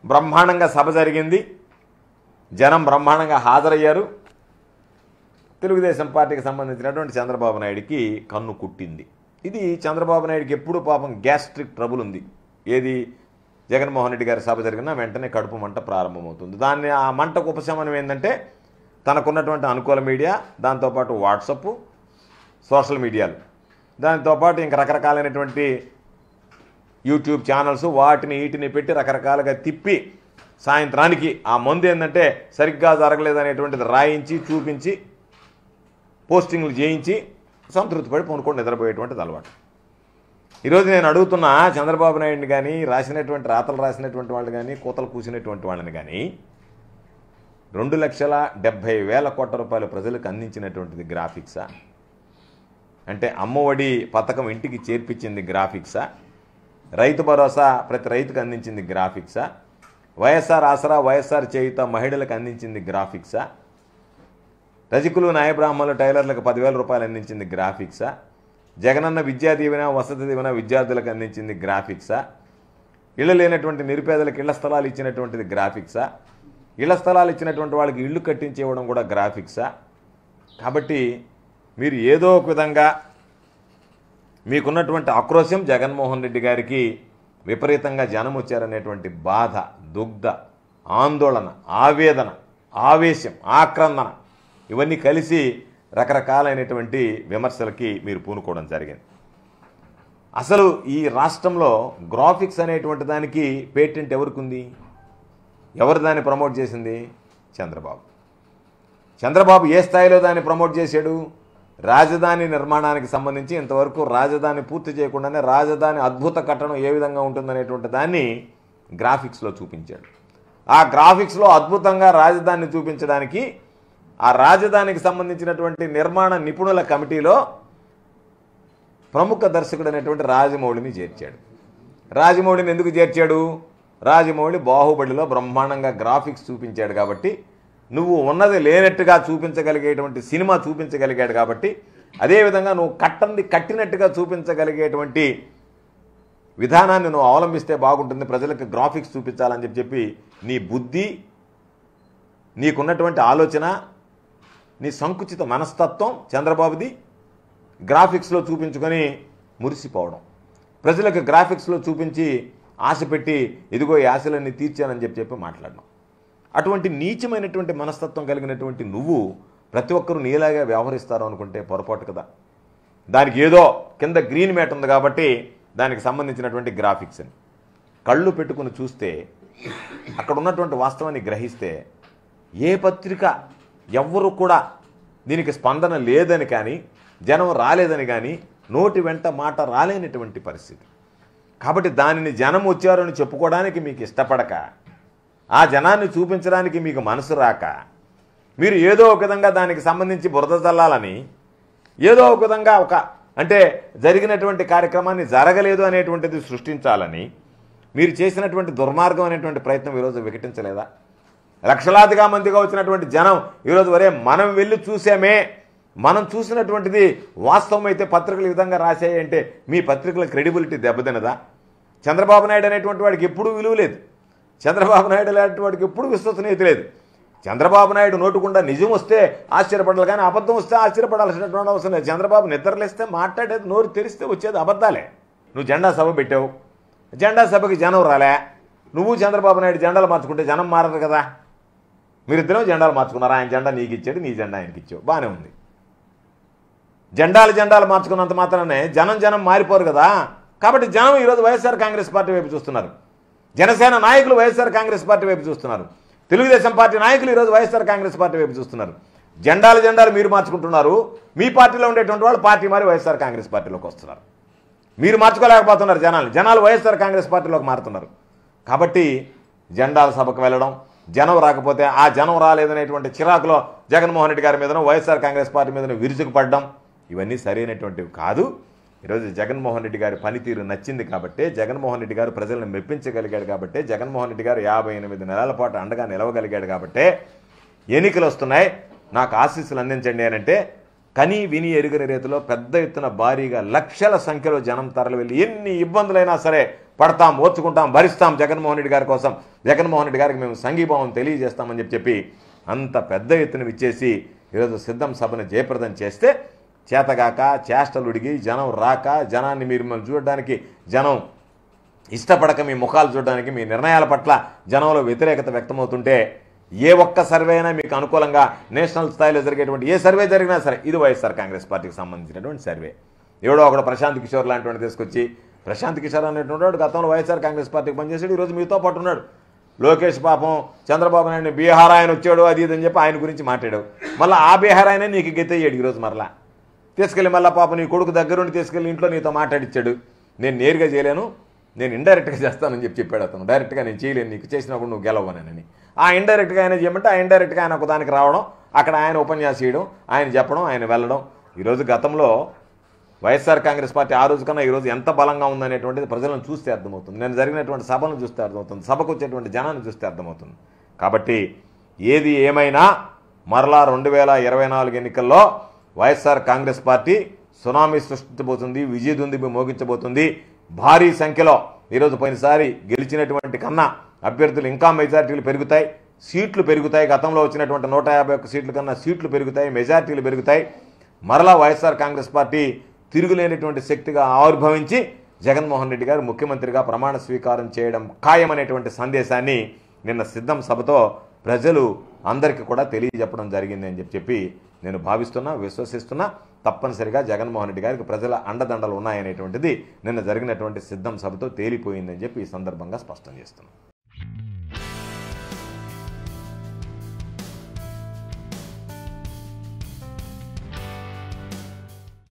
బ్రహ్మాండంగా సభ జరిగింది, జనం బ్రహ్మాండంగా హాజరయ్యారు. తెలుగుదేశం పార్టీకి సంబంధించినటువంటి చంద్రబాబు నాయుడికి కన్ను కుట్టింది. ఇది చంద్రబాబు నాయుడికి ఎప్పుడు పాపం గ్యాస్ట్రిక్ ట్రబుల్ ఉంది. ఏది జగన్మోహన్ రెడ్డి గారి సభ జరిగినా వెంటనే కడుపు మంట ప్రారంభమవుతుంది. దాన్ని ఆ మంటకు ఉపశమనం ఏంటంటే తనకున్నటువంటి అనుకూల మీడియా, దాంతోపాటు వాట్సప్, సోషల్ మీడియాలు, దాంతోపాటు ఇంకా రకరకాలైనటువంటి యూట్యూబ్ ఛానల్స్, వాటిని వీటిని పెట్టి రకరకాలుగా తిప్పి సాయంత్రానికి ఆ మందు ఏంటంటే సరిగ్గా జరగలేదనేటువంటిది రాయించి చూపించి పోస్టింగ్లు చేయించి సంతృప్తి పడి పొనుకొని నిద్రపోయేటువంటిది అలవాటు. ఈరోజు నేను అడుగుతున్నా చంద్రబాబు నాయుడిని కానీ, రాతలు రాసినటువంటి వాళ్ళు కానీ, కూతలు కూసినటువంటి వాళ్ళని కానీ 2,70,000 కోట్ల రూపాయలు ప్రజలకు అందించినటువంటిది గ్రాఫిక్సా? అంటే అమ్మఒడి పథకం ఇంటికి చేర్పించింది గ్రాఫిక్సా? రైతు భరోసా ప్రతి రైతుకు అందించింది గ్రాఫిక్సా? వైఎస్ఆర్ ఆసరా, వైఎస్ఆర్ చేయుత మహిళలకు అందించింది గ్రాఫిక్సా? రజకులు, న్యాయబ్రాహ్మణులు, టైలర్లకు 10,000 రూపాయలు అందించింది గ్రాఫిక్సా? జగనన్న విద్యా దీవెన, వసతి దీవెన విద్యార్థులకు అందించింది గ్రాఫిక్సా? ఇళ్ళు లేనటువంటి నిరుపేదలకు ఇళ్ల స్థలాలు ఇచ్చినటువంటిది గ్రాఫిక్సా? ఇళ్ల స్థలాలు ఇచ్చినటువంటి వాళ్ళకి ఇళ్ళు కట్టించి ఇవ్వడం కూడా గ్రాఫిక్సా? కాబట్టి మీరు ఏదో ఒక విధంగా మీకున్నటువంటి ఆక్రోశం జగన్మోహన్ రెడ్డి గారికి విపరీతంగా జనం వచ్చారనేటువంటి బాధ, దుగ్ధ, ఆందోళన, ఆవేదన, ఆవేశం, ఆక్రందన ఇవన్నీ కలిసి రకరకాలైనటువంటి విమర్శలకి మీరు పూనుకోవడం జరిగింది. అసలు ఈ రాష్ట్రంలో గ్రాఫిక్స్ అనేటువంటి దానికి పేటెంట్ ఎవరికి ఉంది? ఎవరు దాన్ని ప్రమోట్ చేసింది? చంద్రబాబు ఏ స్థాయిలో దాన్ని ప్రమోట్ చేశాడు? రాజధాని నిర్మాణానికి సంబంధించి ఇంతవరకు రాజధాని పూర్తి చేయకుండానే రాజధాని అద్భుత కట్టడం ఏ విధంగా ఉంటుందనేటువంటి దాన్ని గ్రాఫిక్స్లో చూపించాడు. ఆ గ్రాఫిక్స్లో అద్భుతంగా రాజధానిని చూపించడానికి ఆ రాజధానికి సంబంధించినటువంటి నిర్మాణ నిపుణుల కమిటీలో ప్రముఖ దర్శకుడు అనేటువంటి రాజమౌళిని చేర్చాడు. రాజమౌళిని ఎందుకు చేర్చాడు? రాజమౌళి బాహుబలిలో బ్రహ్మాండంగా గ్రాఫిక్స్ చూపించాడు కాబట్టి, నువ్వు ఉన్నది లేనట్టుగా చూపించగలిగేటువంటి సినిమా చూపించగలిగాడు కాబట్టి, అదేవిధంగా నువ్వు కట్టినట్టుగా చూపించగలిగేటువంటి విధానాన్ని నువ్వు అవలంబిస్తే బాగుంటుంది, ప్రజలకు గ్రాఫిక్స్ చూపించాలని చెప్పి నీ బుద్ధి, నీకున్నటువంటి ఆలోచన, నీ సంకుచిత మనస్తత్వం చంద్రబాబుది గ్రాఫిక్స్లో చూపించుకొని మురిసిపోవడం, ప్రజలకు గ్రాఫిక్స్లో చూపించి ఆశ పెట్టి ఇదిగో ఈ ఆశలన్నీ తీర్చానని చెప్పి మాట్లాడడం. అటువంటి నీచమైనటువంటి మనస్తత్వం కలిగినటువంటి నువ్వు ప్రతి ఒక్కరూ నీలాగా వ్యవహరిస్తారు అనుకుంటే పొరపాటు కదా. దానికి ఏదో కింద గ్రీన్ మ్యాట్ ఉంది కాబట్టి దానికి సంబంధించినటువంటి గ్రాఫిక్స్ అని కళ్ళు పెట్టుకుని చూస్తే, అక్కడ ఉన్నటువంటి వాస్తవాన్ని గ్రహిస్తే ఏ పత్రిక ఎవ్వరూ కూడా దీనికి స్పందన లేదని కానీ, జనం రాలేదని కానీ నోటి వెంట మాట రాలేనటువంటి పరిస్థితి. కాబట్టి దానిని జనం వచ్చారని చెప్పుకోవడానికి మీకు ఇష్టపడక, ఆ జనాన్ని చూపించడానికి మీకు మనసు రాక, మీరు ఏదో ఒక విధంగా దానికి సంబంధించి బురద చల్లాలని, ఏదో ఒక విధంగా అంటే జరిగినటువంటి కార్యక్రమాన్ని జరగలేదు అనేటువంటిది సృష్టించాలని మీరు చేసినటువంటి దుర్మార్గం అనేటువంటి ప్రయత్నం ఈరోజు వికటించలేదా? లక్షలాదిగా మందిగా వచ్చినటువంటి జనం ఈరోజు వరే మనం వెళ్ళి చూసామే, మనం చూసినటువంటిది వాస్తవం అయితే పత్రికలు ఈ విధంగా రాసాయంటే మీ పత్రికల క్రెడిబిలిటీ దెబ్బతినదా? చంద్రబాబు నాయుడు అనేటువంటి వాడికి ఎప్పుడూ విలువ లేదు. చంద్రబాబు నాయుడు అనేటువంటి వాడికి ఎప్పుడు విశ్వసనీయత లేదు. చంద్రబాబు నాయుడు నోటుకుండా నిజం వస్తే ఆశ్చర్యపడాలి, కానీ అబద్ధం వస్తే ఆశ్చర్యపడాల్సినటువంటి అవసరం లేదు. చంద్రబాబు నిద్రలేస్తే మాట్లాడేది, నోరు తెరిస్తే వచ్చేది అబద్ధాలే. నువ్వు జెండా సభ పెట్టావు, జెండా సభకి జనం రాలే, నువ్వు చంద్రబాబు నాయుడు జెండాలు మార్చుకుంటే జనం మారరు కదా. మీరిద్దరూ జెండాలు మార్చుకున్నారు, ఆయన జెండా నీకు ఇచ్చాడు, నీ జెండా ఆయనకి ఇచ్చావు, బాగానే ఉంది. జెండాలు మార్చుకున్నంత మాత్రమే జనం మారిపోరు కదా. కాబట్టి జనం ఈరోజు వైఎస్ఆర్ కాంగ్రెస్ పార్టీ వైపు చూస్తున్నారు. జనసేన నాయకులు వైఎస్ఆర్ కాంగ్రెస్ పార్టీ వైపు చూస్తున్నారు. తెలుగుదేశం పార్టీ నాయకులు ఈరోజు వైఎస్ఆర్ కాంగ్రెస్ పార్టీ వైపు చూస్తున్నారు. జెండాలు మీరు మార్చుకుంటున్నారు, మీ పార్టీలో ఉండేటువంటి వాళ్ళు పార్టీ మారి వైఎస్ఆర్ కాంగ్రెస్ పార్టీలోకి వస్తున్నారు. మీరు మార్చుకోలేకపోతున్నారు జనాలు వైఎస్ఆర్ కాంగ్రెస్ పార్టీలోకి మారుతున్నారు. కాబట్టి జెండాల సభకు వెళ్ళడం, జనం రాకపోతే ఆ జనం రాలేదనేటువంటి చిరాకులో జగన్మోహన్ రెడ్డి గారి మీదనో వైఎస్ఆర్ కాంగ్రెస్ పార్టీ మీదనో విరుచుకుపడడం ఇవన్నీ సరైనటువంటివి కాదు. ఈరోజు జగన్మోహన్ రెడ్డి గారి పనితీరు నచ్చింది కాబట్టి, జగన్మోహన్ రెడ్డి గారు ప్రజలను మెప్పించగలిగాడు కాబట్టి, జగన్మోహన్ రెడ్డి గారు 58 నెలల పాటు అండగా నిలవగలిగాడు కాబట్టి ఎన్నికలు వస్తున్నాయి, నాకు ఆశీస్సులు అందించండి అని అంటే కనీ విని ఎరుగని రీతిలో పెద్ద ఎత్తున భారీగా లక్షల సంఖ్యలో జనం తరలి వెళ్ళి ఎన్ని ఇబ్బందులైనా సరే పడతాం, ఓర్చుకుంటాం, భరిస్తాం జగన్మోహన్ రెడ్డి గారి కోసం, జగన్మోహన్ రెడ్డి గారికి మేము సంఘీభావం తెలియజేస్తామని చెప్పి అంత పెద్ద ఎత్తున ఇచ్చేసి ఈరోజు సిద్ధం సభను జయప్రదం చేస్తే చేతగాక చేష్టలుడిగి జనం రాక, జనాన్ని మీరు మిమ్మల్ని చూడడానికి జనం ఇష్టపడక, మీ ముఖాలు చూడడానికి, మీ నిర్ణయాల పట్ల జనంలో వ్యతిరేకత వ్యక్తమవుతుంటే ఏ ఒక్క సర్వే అయినా మీకు అనుకూలంగా నేషనల్ స్థాయిలో జరిగేటువంటి ఏ సర్వే జరిగినా సరే ఇది వైఎస్ఆర్ కాంగ్రెస్ పార్టీకి సంబంధించినటువంటి సర్వే. ఎవడో ఒకడు ప్రశాంత్ కిషోర్ లాంటి తీసుకొచ్చి, ప్రశాంత్ కిషోర్ అనేటువంటి వాడు గతంలో వైఎస్ఆర్ కాంగ్రెస్ పార్టీకి పనిచేసాడు, ఈరోజు మీతో పాటు ఉన్నాడు. లోకేష్ పాపం చంద్రబాబు నాయుడు బీహార్ ఆయన వచ్చాడు అది ఇది అని చెప్పి ఆయన గురించి మాట్లాడావు. మళ్ళీ ఆ బీహార్ ఆయన నీకు గెత్తయ్యాడు ఈరోజు. మరలా తీసుకెళ్ళి మళ్ళీ పాపం నీ కొడుకు దగ్గరుండి తీసుకెళ్ళి ఇంట్లో నీతో మాట్లాడిచ్చాడు. నేను నేరుగా చేయలేను, నేను ఇండైరెక్ట్గా చేస్తానని చెప్పాడు అతను. డైరెక్ట్గా నేను చేయలేను, నీకు చేసినప్పుడు నువ్వు గెలవనని. ఆ ఇండైరెక్ట్గా ఆయన చేయమంటే ఆ ఇండైరెక్ట్గా ఆయన ఒక దానికి రావడం, అక్కడ ఆయన ఉపన్యాసం చేయడం, ఆయన చెప్పడం, ఆయన వెళ్ళడం. ఈరోజు గతంలో వైఎస్ఆర్ కాంగ్రెస్ పార్టీ ఆ రోజు కన్నా ఈరోజు ఎంత బలంగా ఉందనేటువంటిది ప్రజలను చూస్తే అర్థమవుతుంది. నేను జరిగినటువంటి సభలను చూస్తే అర్థమవుతుంది, సభకు వచ్చేటువంటి జనాన్ని చూస్తే అర్థమవుతుంది. కాబట్టి ఏది ఏమైనా మరలా 2024 ఎన్నికల్లో వైఎస్ఆర్ కాంగ్రెస్ పార్టీ సునామీ సృష్టించబోతుంది, విజయదుందుబి మోగించబోతుంది. భారీ సంఖ్యలో ఈరోజు పోయినసారి గెలిచినటువంటి కన్నా అభ్యర్థులు ఇంకా మెజార్టీలు పెరుగుతాయి, సీట్లు పెరుగుతాయి. గతంలో వచ్చినటువంటి 151 సీట్ల కన్నా సీట్లు పెరుగుతాయి, మెజార్టీలు పెరుగుతాయి. మరలా వైఎస్ఆర్ కాంగ్రెస్ పార్టీ తిరుగులేనటువంటి శక్తిగా ఆవిర్భవించి జగన్మోహన్ రెడ్డి గారు ముఖ్యమంత్రిగా ప్రమాణ స్వీకారం చేయడం ఖాయమనేటువంటి సందేశాన్ని నిన్న సిద్ధం సభతో ప్రజలు అందరికీ కూడా తెలియజెప్పడం జరిగింది అని చెప్పి నేను భావిస్తున్నా, విశ్వసిస్తున్నా. తప్పనిసరిగా జగన్మోహన్ రెడ్డి గారికి ప్రజల అండదండలు ఉన్నాయనేటువంటిది నిన్న జరిగినటువంటి సిద్ధం సభతో తేలిపోయిందని చెప్పి ఈ సందర్భంగా స్పష్టం చేస్తున్నాను.